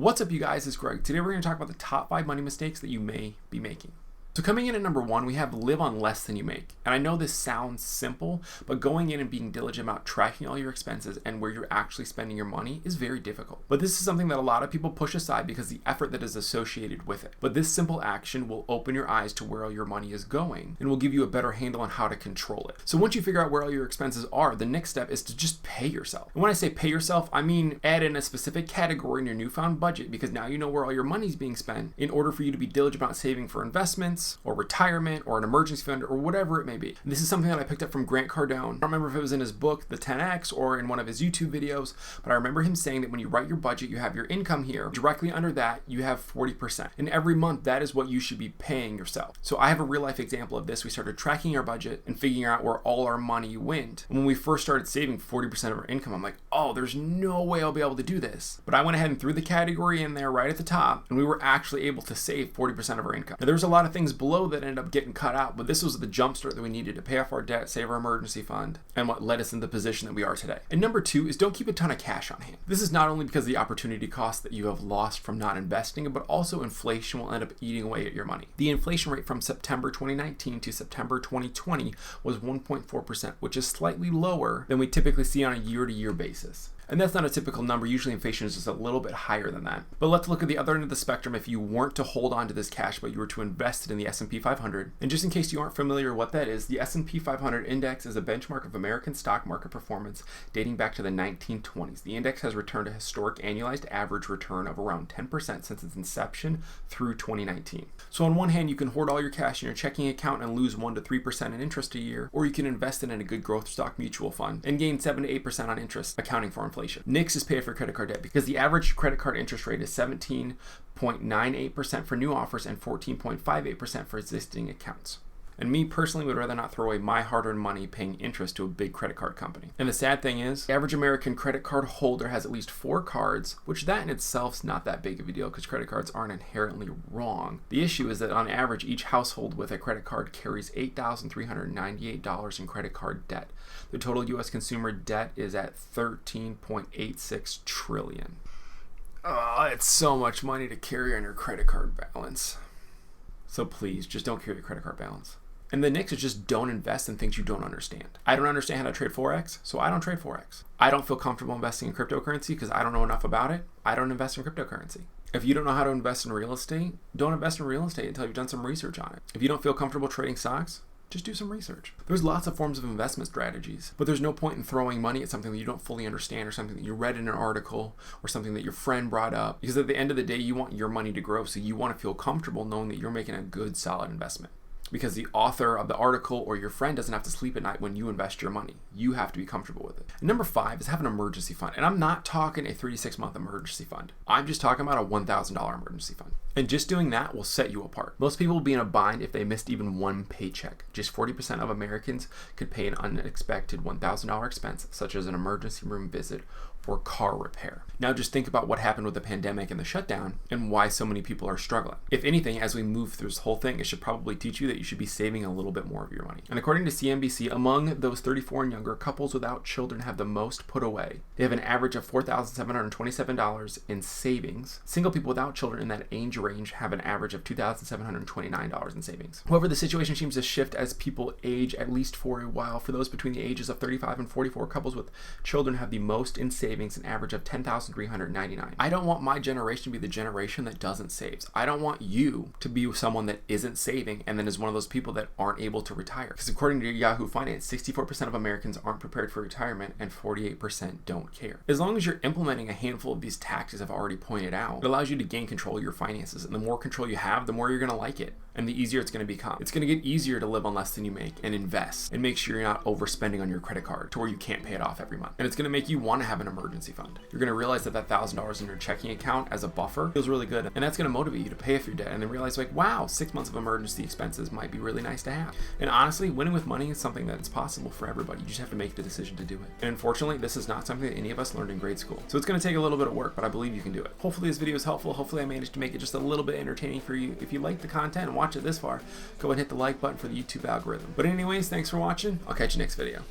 What's up, you guys? It's Greg. Today we're going to talk about the top 5 money mistakes that you may be making. So coming in at number 1, we have live on less than you make. And I know this sounds simple, but going in and being diligent about tracking all your expenses and where you're actually spending your money is very difficult. But this is something that a lot of people push aside because the effort that is associated with it. But this simple action will open your eyes to where all your money is going and will give you a better handle on how to control it. So once you figure out where all your expenses are, the next step is to just pay yourself. And when I say pay yourself, I mean add in a specific category in your newfound budget, because now you know where all your money is being spent in order for you to be diligent about saving for investments or retirement or an emergency fund or whatever it may be. And this is something that I picked up from Grant Cardone. I don't remember if it was in his book, The 10X, or in one of his YouTube videos, but I remember him saying that when you write your budget, you have your income here. Directly under that, you have 40%. And every month, that is what you should be paying yourself. So I have a real life example of this. We started tracking our budget and figuring out where all our money went. And when we first started saving 40% of our income, I'm like, oh, there's no way I'll be able to do this. But I went ahead and threw the category in there right at the top, and we were actually able to save 40% of our income. Now, there was a lot of things below that ended up getting cut out, but this was the jumpstart that we needed to pay off our debt, save our emergency fund, and what led us in the position that we are today. And number 2 is don't keep a ton of cash on hand. This is not only because of the opportunity cost that you have lost from not investing, but also inflation will end up eating away at your money. The inflation rate from September 2019 to September 2020 was 1.4%, which is slightly lower than we typically see on a year-to-year basis. And that's not a typical number. Usually inflation is just a little bit higher than that. But let's look at the other end of the spectrum. If you weren't to hold on to this cash, but you were to invest it in the S&P 500, and just in case you aren't familiar with what that is, the S&P 500 index is a benchmark of American stock market performance dating back to the 1920s. The index has returned a historic annualized average return of around 10% since its inception through 2019. So on one hand, you can hoard all your cash in your checking account and lose 1 to 3% in interest a year, or you can invest it in a good growth stock mutual fund and gain 7 to 8% on interest, accounting for inflation. Next is pay for credit card debt, because the average credit card interest rate is 17.98% for new offers and 14.58% for existing accounts. And me personally would rather not throw away my hard-earned money paying interest to a big credit card company. And the sad thing is, the average American credit card holder has at least 4 cards, which that in itself is not that big of a deal because credit cards aren't inherently wrong. The issue is that on average, each household with a credit card carries $8,398 in credit card debt. The total U.S. consumer debt is at $13.86 trillion. Oh, it's so much money to carry on your credit card balance. So please, just don't carry your credit card balance. And the next is just don't invest in things you don't understand. I don't understand how to trade Forex, so I don't trade Forex. I don't feel comfortable investing in cryptocurrency because I don't know enough about it. I don't invest in cryptocurrency. If you don't know how to invest in real estate, don't invest in real estate until you've done some research on it. If you don't feel comfortable trading stocks, just do some research. There's lots of forms of investment strategies, but there's no point in throwing money at something that you don't fully understand or something that you read in an article or something that your friend brought up, because at the end of the day, you want your money to grow, so you want to feel comfortable knowing that you're making a good, solid investment. Because the author of the article or your friend doesn't have to sleep at night when you invest your money. You have to be comfortable with it. And number 5 is have an emergency fund. And I'm not talking a 3 to 6 month emergency fund. I'm just talking about a $1,000 emergency fund. And just doing that will set you apart. Most people will be in a bind if they missed even one paycheck. Just 40% of Americans could pay an unexpected $1,000 expense, such as an emergency room visit or car repair. Now just think about what happened with the pandemic and the shutdown and why so many people are struggling. If anything, as we move through this whole thing, it should probably teach you that you should be saving a little bit more of your money. And according to CNBC, among those 34 and younger, couples without children have the most put away. They have an average of $4,727 in savings. Single people without children in that age range have an average of $2,729 in savings. However, the situation seems to shift as people age, at least for a while. For those between the ages of 35 and 44, couples with children have the most in savings, an average of $10,399. I don't want my generation to be the generation that doesn't save. I don't want you to be someone that isn't saving and then is one of those people that aren't able to retire. Because according to Yahoo Finance, 64% of Americans aren't prepared for retirement and 48% don't care. As long as you're implementing a handful of these tactics I've already pointed out, it allows you to gain control of your finances. And the more control you have, the more you're going to like it. And the easier it's going to become. It's going to get easier to live on less than you make and invest and make sure you're not overspending on your credit card to where you can't pay it off every month. And it's going to make you want to have an emergency fund. You're going to realize that $1,000 in your checking account as a buffer feels really good. And that's going to motivate you to pay off your debt and then realize like, wow, 6 months of emergency expenses might be really nice to have. And honestly, winning with money is something that's possible for everybody. You just have to make the decision to do it. And unfortunately, this is not something that any of us learned in grade school. So it's going to take a little bit of work, but I believe you can do it. Hopefully this video is helpful. Hopefully I managed to make it just a little bit entertaining for you. If you like the content and watch it this far, go ahead and hit the like button for the YouTube algorithm. But anyways, thanks for watching. I'll catch you next video.